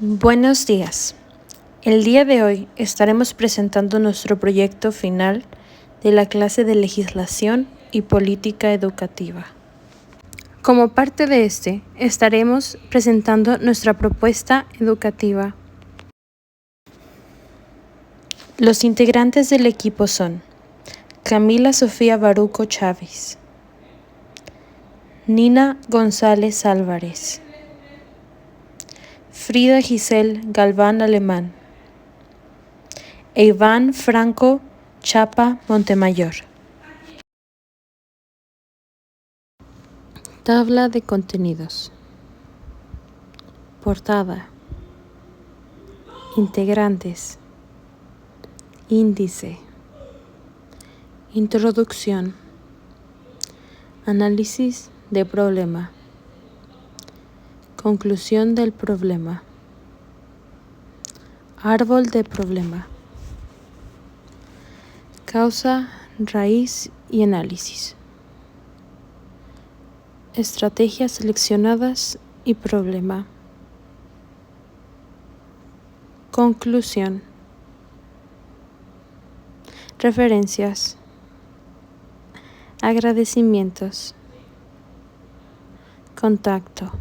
Buenos días. El día de hoy estaremos presentando nuestro proyecto final de la clase de Legislación y Política Educativa. Como parte de este, estaremos presentando nuestra propuesta educativa. Los integrantes del equipo son Camila Sofía Baruco Chávez, Nina González Álvarez, Frida Giselle Galván Alemán e Iván Franco Chapa Montemayor. Tabla de contenidos. Portada. Integrantes. Índice. Introducción. Análisis de problema. Conclusión del problema. Árbol de problema. Causa, raíz y análisis. Estrategias seleccionadas y problema. Conclusión. Referencias. Agradecimientos. Contacto.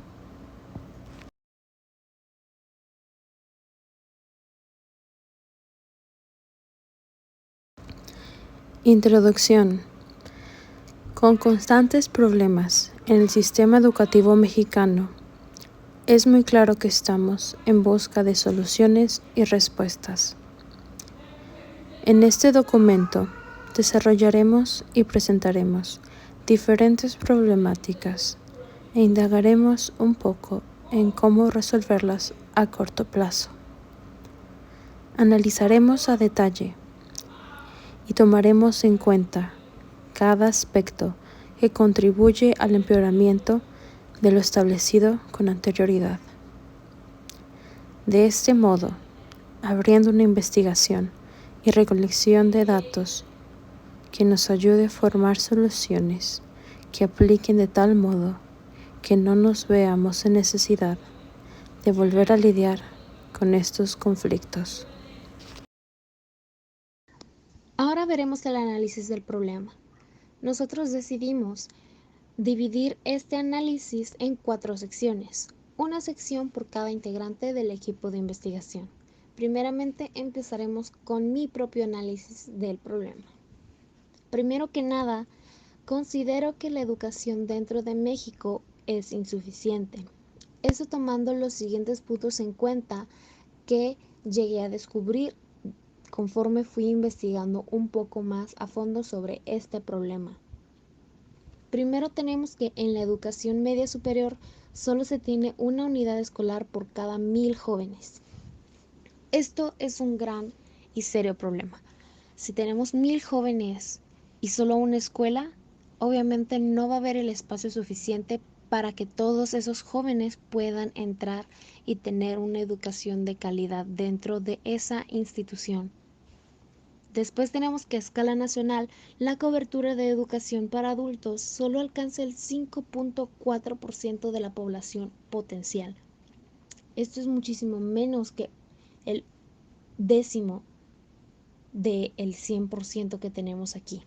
Introducción. Con constantes problemas en el sistema educativo mexicano, es muy claro que estamos en busca de soluciones y respuestas. En este documento desarrollaremos y presentaremos diferentes problemáticas e indagaremos un poco en cómo resolverlas a corto plazo. Analizaremos a detalle y tomaremos en cuenta cada aspecto que contribuye al empeoramiento de lo establecido con anterioridad. De este modo, abriendo una investigación y recolección de datos que nos ayude a formar soluciones que apliquen de tal modo que no nos veamos en necesidad de volver a lidiar con estos conflictos. Ahora veremos el análisis del problema. Nosotros decidimos dividir este análisis en 4 secciones, una sección por cada integrante del equipo de investigación. Primeramente empezaremos con mi propio análisis del problema. Primero que nada, considero que la educación dentro de México es insuficiente. Eso tomando los siguientes puntos en cuenta que llegué a descubrir conforme fui investigando un poco más a fondo sobre este problema. Primero tenemos que en la educación media superior solo se tiene una unidad escolar por cada 1000 jóvenes. Esto es un gran y serio problema. Si tenemos 1000 jóvenes y solo una escuela, obviamente no va a haber el espacio suficiente para que todos esos jóvenes puedan entrar y tener una educación de calidad dentro de esa institución. Después tenemos que a escala nacional la cobertura de educación para adultos solo alcanza el 5.4% de la población potencial. Esto es muchísimo menos que el décimo del 100% que tenemos aquí.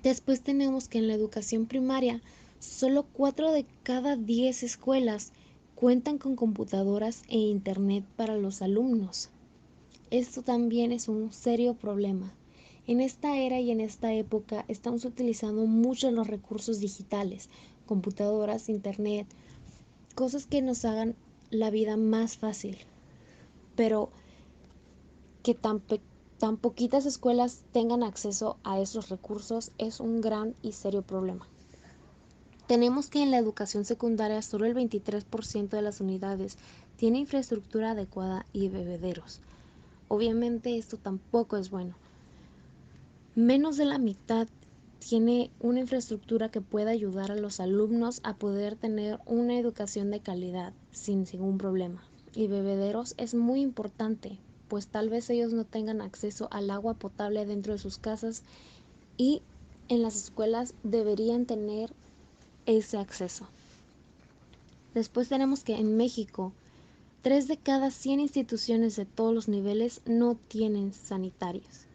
Después tenemos que en la educación primaria solo 4 de cada 10 escuelas cuentan con computadoras e internet para los alumnos. Esto también es un serio problema. En esta era y en esta época estamos utilizando mucho los recursos digitales, computadoras, internet, cosas que nos hagan la vida más fácil. Pero que tan poquitas escuelas tengan acceso a esos recursos es un gran y serio problema. Tenemos que en la educación secundaria solo el 23% de las unidades tiene infraestructura adecuada y bebederos. Obviamente esto tampoco es bueno. Menos de la mitad tiene una infraestructura que pueda ayudar a los alumnos a poder tener una educación de calidad sin ningún problema. Y bebederos es muy importante, pues tal vez ellos no tengan acceso al agua potable dentro de sus casas y en las escuelas deberían tener ese acceso. Después tenemos que en México 3 de cada 100 instituciones de todos los niveles no tienen sanitarios.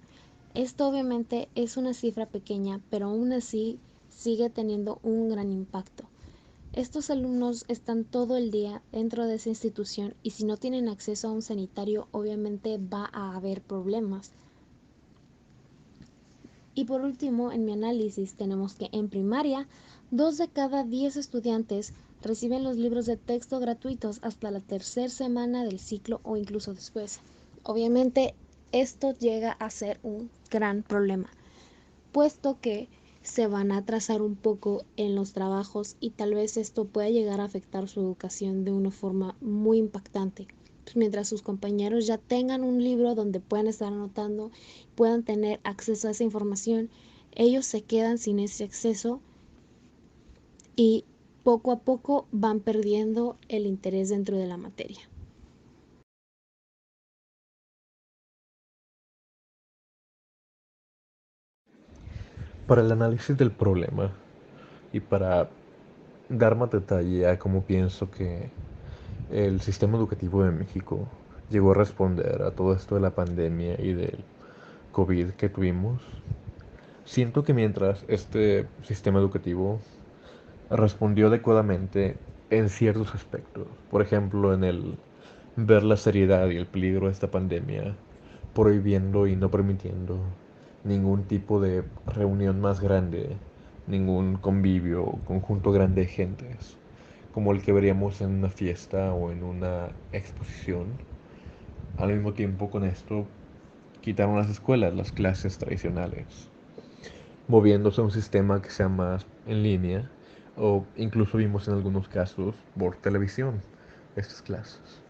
Esto obviamente es una cifra pequeña, pero aún así sigue teniendo un gran impacto. Estos alumnos están todo el día dentro de esa institución y si no tienen acceso a un sanitario, obviamente va a haber problemas. Y por último, en mi análisis tenemos que en primaria, 2 de cada 10 estudiantes reciben los libros de texto gratuitos hasta la tercera semana del ciclo o incluso después. Obviamente, esto llega a ser un gran problema, puesto que se van a atrasar un poco en los trabajos y tal vez esto pueda llegar a afectar su educación de una forma muy impactante. Pues mientras sus compañeros ya tengan un libro donde puedan estar anotando, puedan tener acceso a esa información, ellos se quedan sin ese acceso y poco a poco van perdiendo el interés dentro de la materia. Para el análisis del problema y para dar más detalle a cómo pienso que el sistema educativo de México llegó a responder a todo esto de la pandemia y del COVID que tuvimos, siento que mientras este sistema educativo respondió adecuadamente en ciertos aspectos, por ejemplo en el ver la seriedad y el peligro de esta pandemia, prohibiendo y no permitiendo ningún tipo de reunión más grande, ningún convivio o conjunto grande de gentes, como el que veríamos en una fiesta o en una exposición. Al mismo tiempo con esto quitaron las escuelas, las clases tradicionales, moviéndose a un sistema que sea más en línea o incluso vimos en algunos casos por televisión estas clases.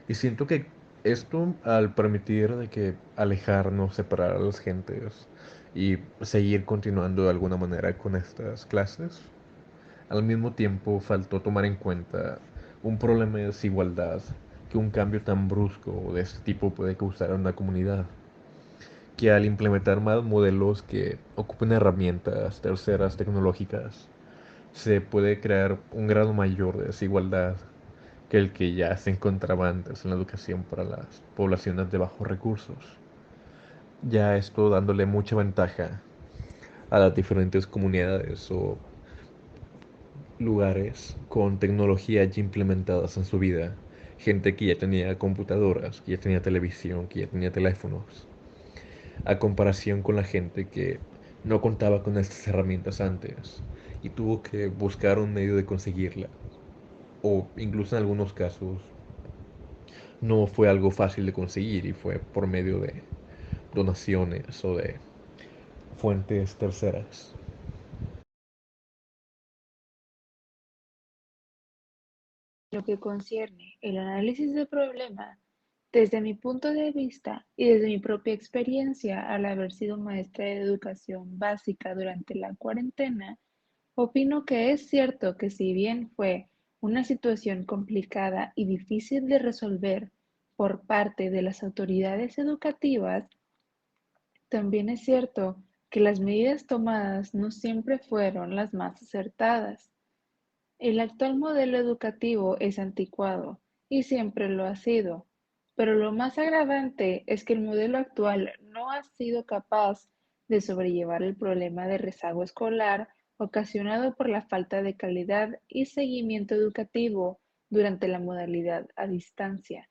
Y siento que esto al permitir de que alejarnos, separar a las gentes y seguir continuando de alguna manera con estas clases, al mismo tiempo faltó tomar en cuenta un problema de desigualdad que un cambio tan brusco de este tipo puede causar en una comunidad, que al implementar más modelos que ocupen herramientas terceras tecnológicas, se puede crear un grado mayor de desigualdad que el que ya se encontraba antes en la educación para las poblaciones de bajos recursos. Ya esto dándole mucha ventaja a las diferentes comunidades o lugares con tecnología ya implementadas en su vida. Gente que ya tenía computadoras, que ya tenía televisión, que ya tenía teléfonos. A comparación con la gente que no contaba con estas herramientas antes y tuvo que buscar un medio de conseguirlas. O incluso en algunos casos no fue algo fácil de conseguir y fue por medio de donaciones o de fuentes terceras. Lo que concierne el análisis del problema, desde mi punto de vista y desde mi propia experiencia al haber sido maestra de educación básica durante la cuarentena, opino que es cierto que si bien fue una situación complicada y difícil de resolver por parte de las autoridades educativas, también es cierto que las medidas tomadas no siempre fueron las más acertadas. El actual modelo educativo es anticuado y siempre lo ha sido, pero lo más agravante es que el modelo actual no ha sido capaz de sobrellevar el problema de rezago escolar ocasionado por la falta de calidad y seguimiento educativo durante la modalidad a distancia.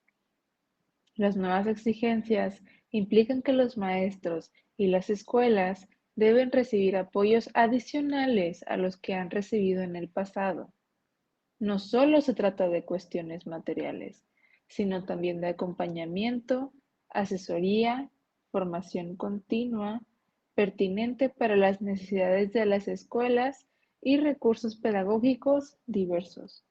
Las nuevas exigencias implican que los maestros y las escuelas deben recibir apoyos adicionales a los que han recibido en el pasado. No solo se trata de cuestiones materiales, sino también de acompañamiento, asesoría, formación continua, pertinente para las necesidades de las escuelas y recursos pedagógicos diversos.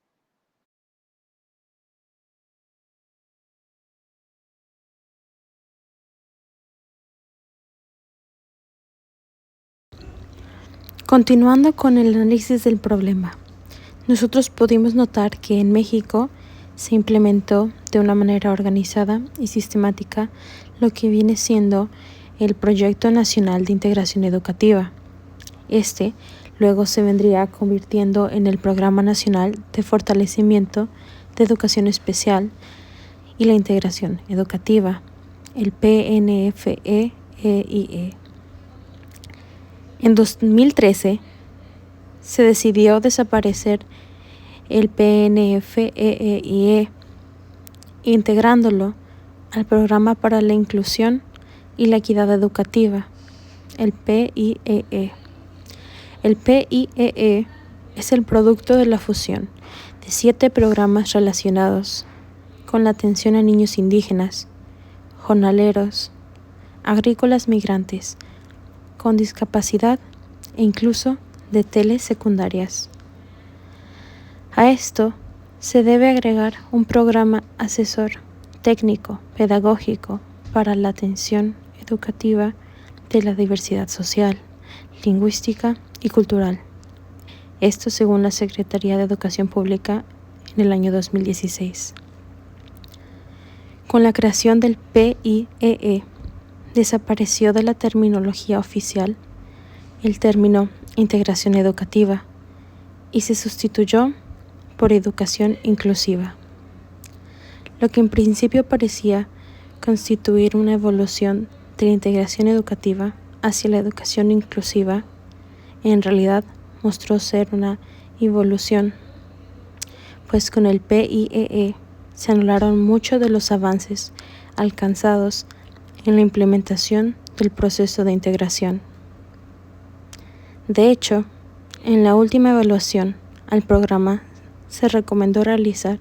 Continuando con el análisis del problema, nosotros pudimos notar que en México se implementó de una manera organizada y sistemática lo que viene siendo el Proyecto Nacional de Integración Educativa. Este luego se vendría convirtiendo en el Programa Nacional de Fortalecimiento de Educación Especial y la Integración Educativa, el PNFE-EIE. En 2013 se decidió desaparecer el PNFE-EIE, integrándolo al Programa para la Inclusión y la Equidad Educativa, el PIEE. El PIEE es el producto de la fusión de 7 programas relacionados con la atención a niños indígenas, jornaleros, agrícolas migrantes, con discapacidad e incluso de telesecundarias. A esto se debe agregar un programa asesor técnico pedagógico para la atención educativa de la diversidad social, lingüística y cultural. Esto según la Secretaría de Educación Pública en el año 2016. Con la creación del PIEE, desapareció de la terminología oficial el término integración educativa y se sustituyó por educación inclusiva, lo que en principio parecía constituir una evolución de la integración educativa hacia la educación inclusiva, en realidad mostró ser una involución, pues con el PIEE se anularon muchos de los avances alcanzados en la implementación del proceso de integración. De hecho, en la última evaluación al programa se recomendó realizar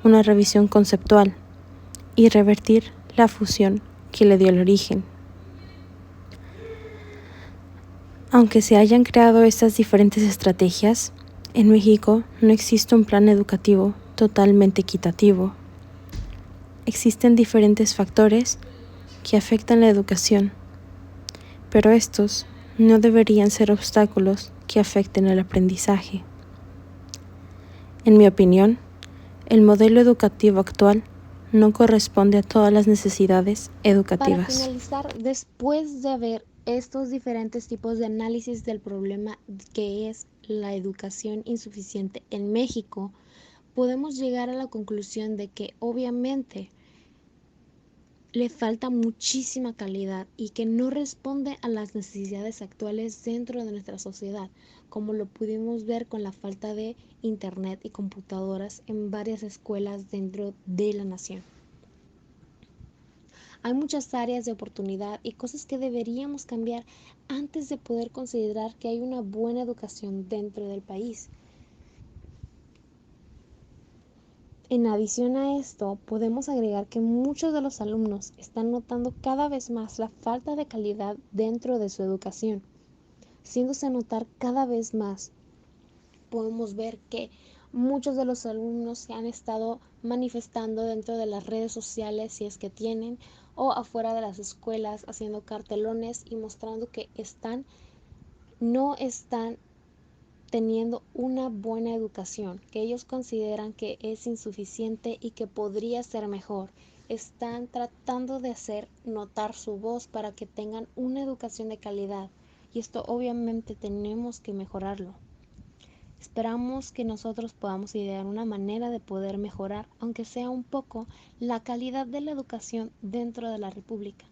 una revisión conceptual y revertir la fusión que le dio el origen. Aunque se hayan creado estas diferentes estrategias, en México no existe un plan educativo totalmente equitativo. Existen diferentes factores que afectan la educación, pero estos no deberían ser obstáculos que afecten el aprendizaje. En mi opinión, el modelo educativo actual no corresponde a todas las necesidades educativas. Para finalizar, después de ver estos diferentes tipos de análisis del problema que es la educación insuficiente en México, podemos llegar a la conclusión de que obviamente le falta muchísima calidad y que no responde a las necesidades actuales dentro de nuestra sociedad, como lo pudimos ver con la falta de internet y computadoras en varias escuelas dentro de la nación. Hay muchas áreas de oportunidad y cosas que deberíamos cambiar antes de poder considerar que hay una buena educación dentro del país. En adición a esto, podemos agregar que muchos de los alumnos están notando cada vez más la falta de calidad dentro de su educación, haciéndose notar cada vez más. Podemos ver que muchos de los alumnos se han estado manifestando dentro de las redes sociales, si es que tienen, o afuera de las escuelas, haciendo cartelones y mostrando que no están teniendo una buena educación, que ellos consideran que es insuficiente y que podría ser mejor. Están tratando de hacer notar su voz para que tengan una educación de calidad, y esto obviamente tenemos que mejorarlo. Esperamos que nosotros podamos idear una manera de poder mejorar, aunque sea un poco, la calidad de la educación dentro de la República,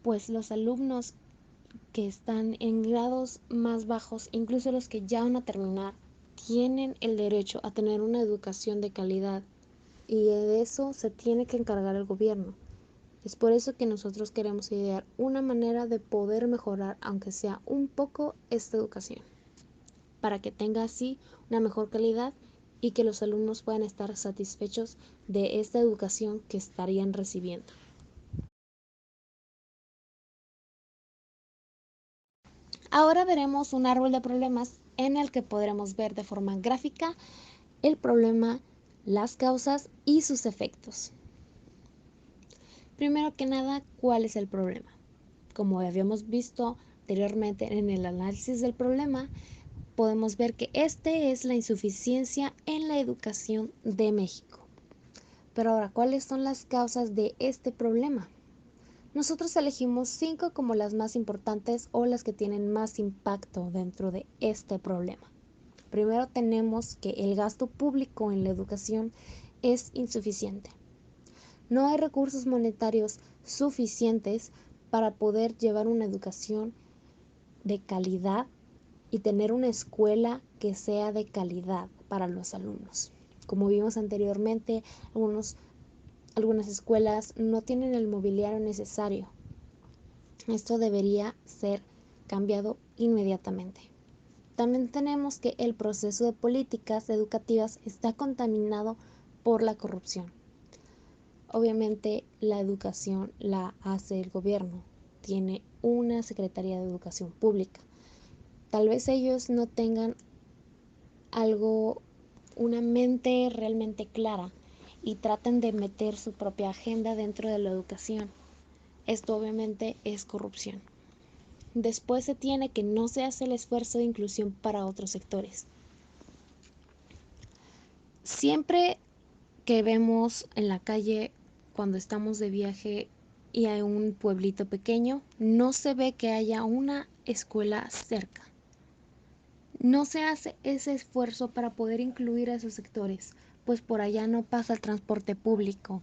pues los alumnos que están en grados más bajos, incluso los que ya van a terminar, tienen el derecho a tener una educación de calidad, y de eso se tiene que encargar el gobierno. Es por eso que nosotros queremos idear una manera de poder mejorar, aunque sea un poco, esta educación, para que tenga así una mejor calidad y que los alumnos puedan estar satisfechos de esta educación que estarían recibiendo. Ahora veremos un árbol de problemas en el que podremos ver de forma gráfica el problema, las causas y sus efectos. Primero que nada, ¿cuál es el problema? Como habíamos visto anteriormente en el análisis del problema, podemos ver que este es la insuficiencia en la educación de México. Pero ahora, ¿cuáles son las causas de este problema? Nosotros elegimos 5 como las más importantes o las que tienen más impacto dentro de este problema. Primero tenemos que el gasto público en la educación es insuficiente. No hay recursos monetarios suficientes para poder llevar una educación de calidad y tener una escuela que sea de calidad para los alumnos. Como vimos anteriormente, algunas escuelas no tienen el mobiliario necesario. Esto debería ser cambiado inmediatamente. También tenemos que el proceso de políticas educativas está contaminado por la corrupción. Obviamente la educación la hace el gobierno, tiene una Secretaría de Educación Pública. Tal vez ellos no tengan una mente realmente clara y traten de meter su propia agenda dentro de la educación. Esto obviamente es corrupción. Después se tiene que no se hace el esfuerzo de inclusión para otros sectores. Siempre que vemos en la calle cuando estamos de viaje y hay un pueblito pequeño, no se ve que haya una escuela cerca. No se hace ese esfuerzo para poder incluir a esos sectores, pues por allá no pasa el transporte público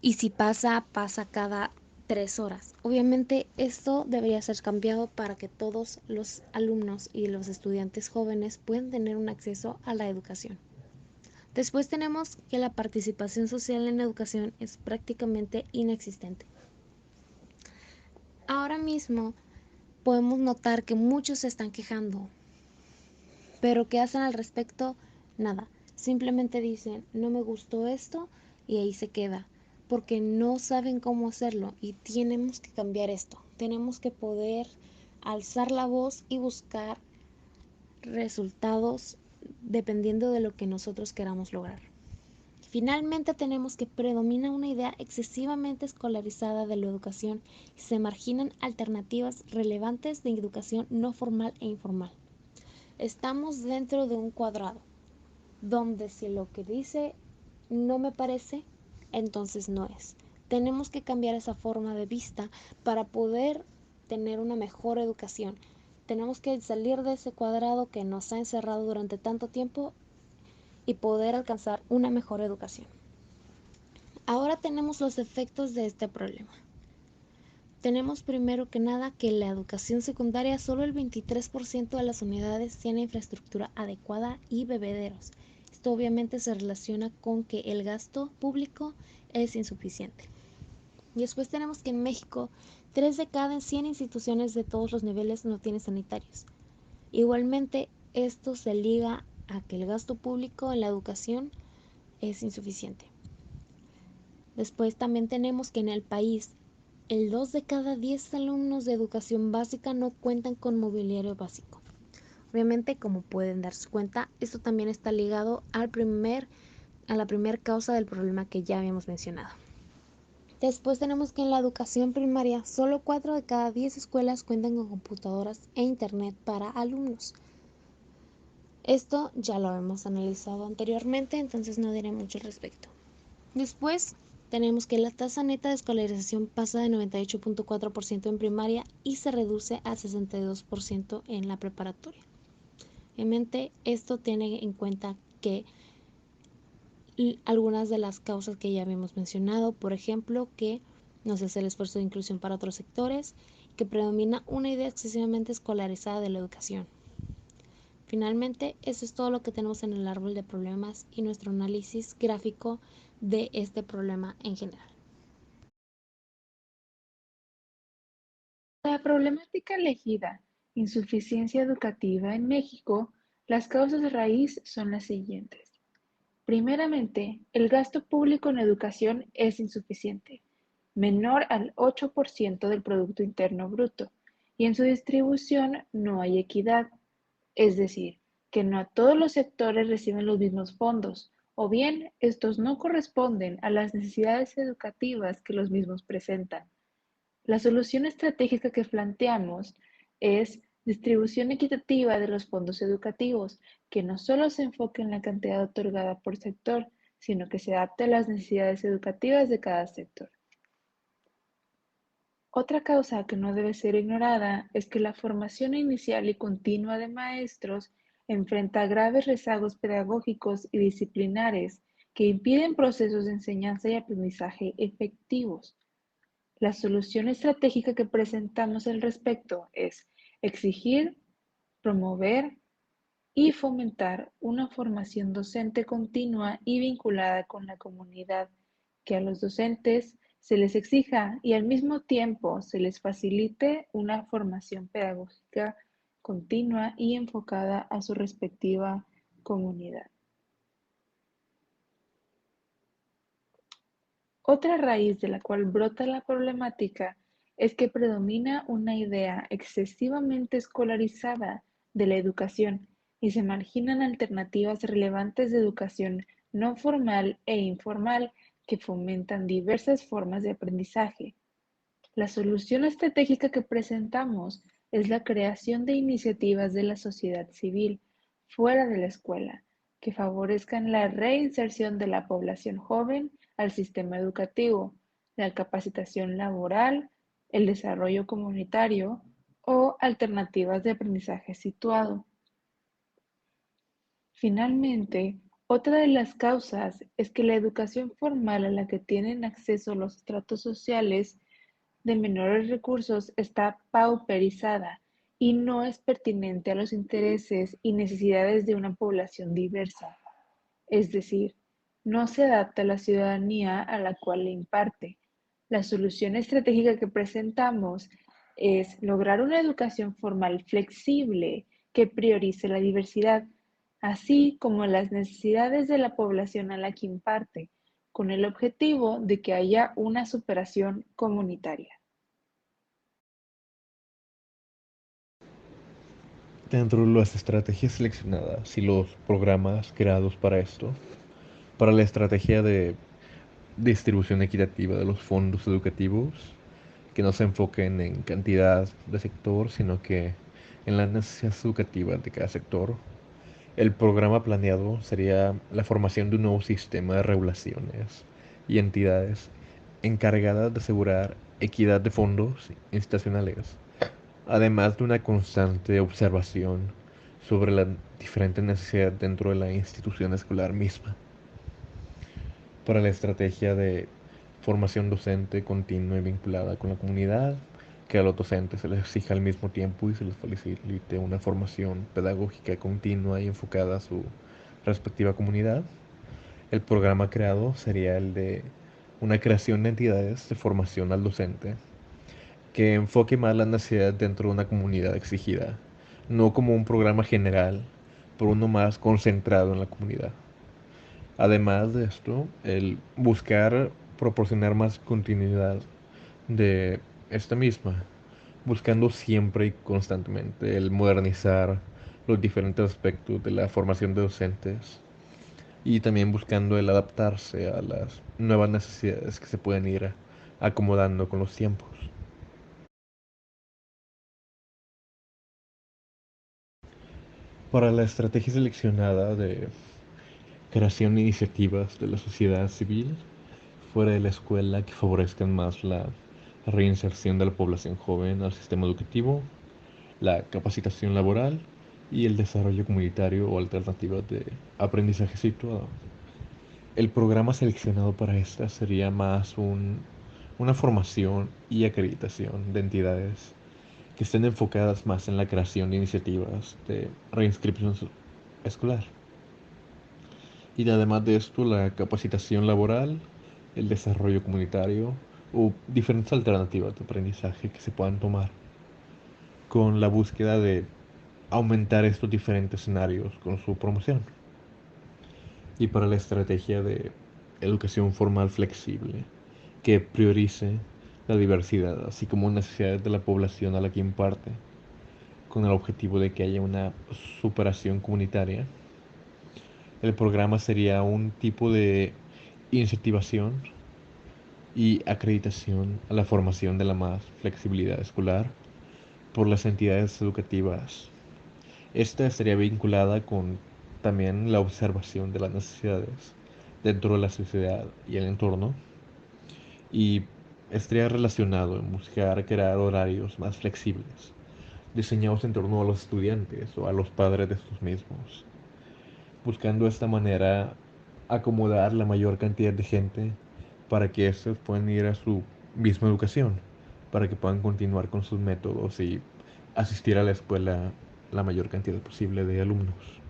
y si pasa, pasa cada 3 horas. Obviamente esto debería ser cambiado para que todos los alumnos y los estudiantes jóvenes puedan tener un acceso a la educación. Después tenemos que la participación social en la educación es prácticamente inexistente. Ahora mismo podemos notar que muchos se están quejando, pero ¿qué hacen al respecto? Nada. Simplemente dicen, no me gustó esto y ahí se queda, porque no saben cómo hacerlo y tenemos que cambiar esto. Tenemos que poder alzar la voz y buscar resultados dependiendo de lo que nosotros queramos lograr. Finalmente tenemos que predomina una idea excesivamente escolarizada de la educación y se marginan alternativas relevantes de educación no formal e informal. Estamos dentro de un cuadrado, donde si lo que dice no me parece, entonces no es. Tenemos que cambiar esa forma de vista para poder tener una mejor educación. Tenemos que salir de ese cuadrado que nos ha encerrado durante tanto tiempo y poder alcanzar una mejor educación. Ahora tenemos los efectos de este problema. Tenemos primero que nada que la educación secundaria solo el 23% de las unidades tiene infraestructura adecuada y bebederos. Esto obviamente se relaciona con que el gasto público es insuficiente. Y después tenemos que en México 3 de cada 100 instituciones de todos los niveles no tienen sanitarios. Igualmente esto se liga a que el gasto público en la educación es insuficiente. Después también tenemos que en el país el 2 de cada 10 alumnos de educación básica no cuentan con mobiliario básico. Obviamente, como pueden darse cuenta, esto también está ligado a la primera causa del problema que ya habíamos mencionado. Después tenemos que en la educación primaria solo 4 de cada 10 escuelas cuentan con computadoras e internet para alumnos. Esto ya lo hemos analizado anteriormente, entonces no diré mucho al respecto. Después tenemos que la tasa neta de escolarización pasa de 98.4% en primaria y se reduce a 62% en la preparatoria. Obviamente esto tiene en cuenta que algunas de las causas que ya habíamos mencionado, por ejemplo, que no se hace el esfuerzo de inclusión para otros sectores, que predomina una idea excesivamente escolarizada de la educación. Finalmente, eso es todo lo que tenemos en el árbol de problemas y nuestro análisis gráfico de este problema en general. La problemática elegida, insuficiencia educativa en México, las causas raíz son las siguientes. Primeramente, el gasto público en educación es insuficiente, menor al 8% del Producto Interno Bruto, y en su distribución no hay equidad, es decir, que no todos los sectores reciben los mismos fondos, o bien estos no corresponden a las necesidades educativas que los mismos presentan. La solución estratégica que planteamos es distribución equitativa de los fondos educativos, que no solo se enfoque en la cantidad otorgada por sector, sino que se adapte a las necesidades educativas de cada sector. Otra causa que no debe ser ignorada es que la formación inicial y continua de maestros enfrenta graves rezagos pedagógicos y disciplinares que impiden procesos de enseñanza y aprendizaje efectivos. La solución estratégica que presentamos al respecto es exigir, promover y fomentar una formación docente continua y vinculada con la comunidad, que a los docentes se les exija y al mismo tiempo se les facilite una formación pedagógica continua y enfocada a su respectiva comunidad. Otra raíz de la cual brota la problemática es que predomina una idea excesivamente escolarizada de la educación y se marginan alternativas relevantes de educación no formal e informal que fomentan diversas formas de aprendizaje. La solución estratégica que presentamos es la creación de iniciativas de la sociedad civil fuera de la escuela que favorezcan la reinserción de la población joven al sistema educativo, la capacitación laboral, el desarrollo comunitario o alternativas de aprendizaje situado. Finalmente, otra de las causas es que la educación formal a la que tienen acceso los estratos sociales de menores recursos está pauperizada y no es pertinente a los intereses y necesidades de una población diversa. Es decir, no se adapta a la ciudadanía a la cual le imparte. La solución estratégica que presentamos es lograr una educación formal flexible que priorice la diversidad, así como las necesidades de la población a la que imparte, con el objetivo de que haya una superación comunitaria. Dentro de las estrategias seleccionadas y los programas creados para esto, para la estrategia de distribución equitativa de los fondos educativos, que no se enfoquen en cantidad de sector, sino que en las necesidades educativas de cada sector, el programa planeado sería la formación de un nuevo sistema de regulaciones y entidades encargadas de asegurar equidad de fondos institucionales, además de una constante observación sobre las diferentes necesidades dentro de la institución escolar misma. Para la estrategia de formación docente continua y vinculada con la comunidad, que a los docentes se les exija al mismo tiempo y se les facilite una formación pedagógica continua y enfocada a su respectiva comunidad. El programa creado sería el de una creación de entidades de formación al docente que enfoque más las necesidades dentro de una comunidad exigida, no como un programa general, pero uno más concentrado en la comunidad. Además de esto, el buscar proporcionar más continuidad de esta misma, buscando siempre y constantemente el modernizar los diferentes aspectos de la formación de docentes y también buscando el adaptarse a las nuevas necesidades que se pueden ir acomodando con los tiempos. Para la estrategia seleccionada de creación de iniciativas de la sociedad civil fuera de la escuela que favorezcan más la reinserción de la población joven al sistema educativo, la capacitación laboral y el desarrollo comunitario o alternativas de aprendizaje situado. El programa seleccionado para esta sería más una formación y acreditación de entidades que estén enfocadas más en la creación de iniciativas de reinscripción escolar. Y además de esto, la capacitación laboral, el desarrollo comunitario o diferentes alternativas de aprendizaje que se puedan tomar con la búsqueda de aumentar estos diferentes escenarios con su promoción. Y para la estrategia de educación formal flexible que priorice la diversidad, así como necesidades de la población a la que imparte, con el objetivo de que haya una superación comunitaria. El programa sería un tipo de incentivación y acreditación a la formación de la más flexibilidad escolar por las entidades educativas. Esta estaría vinculada con también la observación de las necesidades dentro de la sociedad y el entorno y estaría relacionado en buscar crear horarios más flexibles diseñados en torno a los estudiantes o a los padres de estos mismos, buscando de esta manera acomodar la mayor cantidad de gente para que estos puedan ir a su misma educación, para que puedan continuar con sus métodos y asistir a la escuela la mayor cantidad posible de alumnos.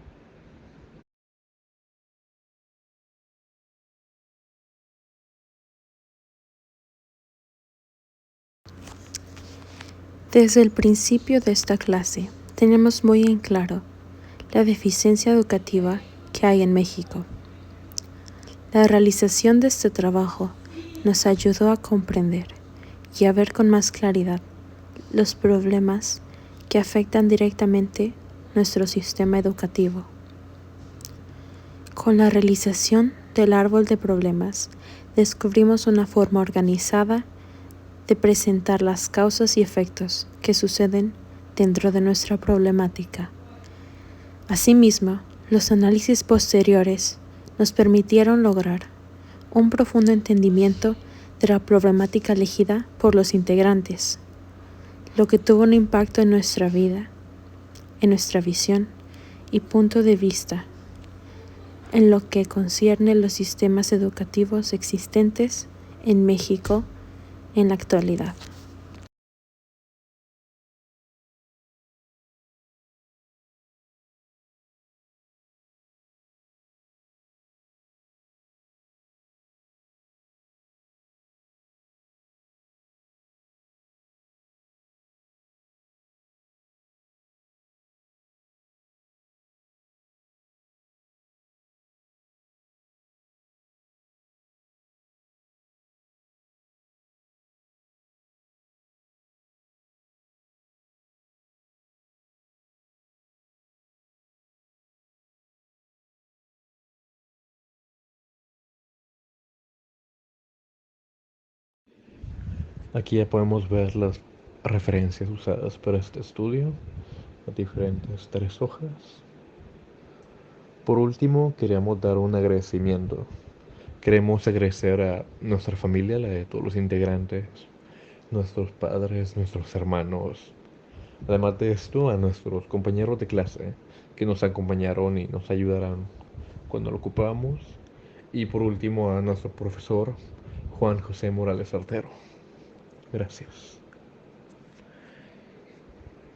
Desde el principio de esta clase, tenemos muy en claro la deficiencia educativa que hay en México. La realización de este trabajo nos ayudó a comprender y a ver con más claridad los problemas que afectan directamente nuestro sistema educativo. Con la realización del árbol de problemas, descubrimos una forma organizada de presentar las causas y efectos que suceden dentro de nuestra problemática. Asimismo, los análisis posteriores nos permitieron lograr un profundo entendimiento de la problemática elegida por los integrantes, lo que tuvo un impacto en nuestra vida, en nuestra visión y punto de vista en lo que concierne los sistemas educativos existentes en México en la actualidad. Aquí ya podemos ver las referencias usadas para este estudio, las diferentes 3 hojas. Por último, queríamos dar un agradecimiento. Queremos agradecer a nuestra familia, la de todos los integrantes, nuestros padres, nuestros hermanos. Además de esto, a nuestros compañeros de clase que nos acompañaron y nos ayudaron cuando lo ocupábamos. Y por último, a nuestro profesor Juan José Morales Artero. Gracias.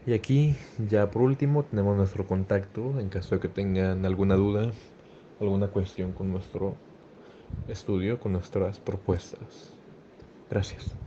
Y aquí, ya por último, tenemos nuestro contacto en caso de que tengan alguna duda, alguna cuestión con nuestro estudio, con nuestras propuestas. Gracias.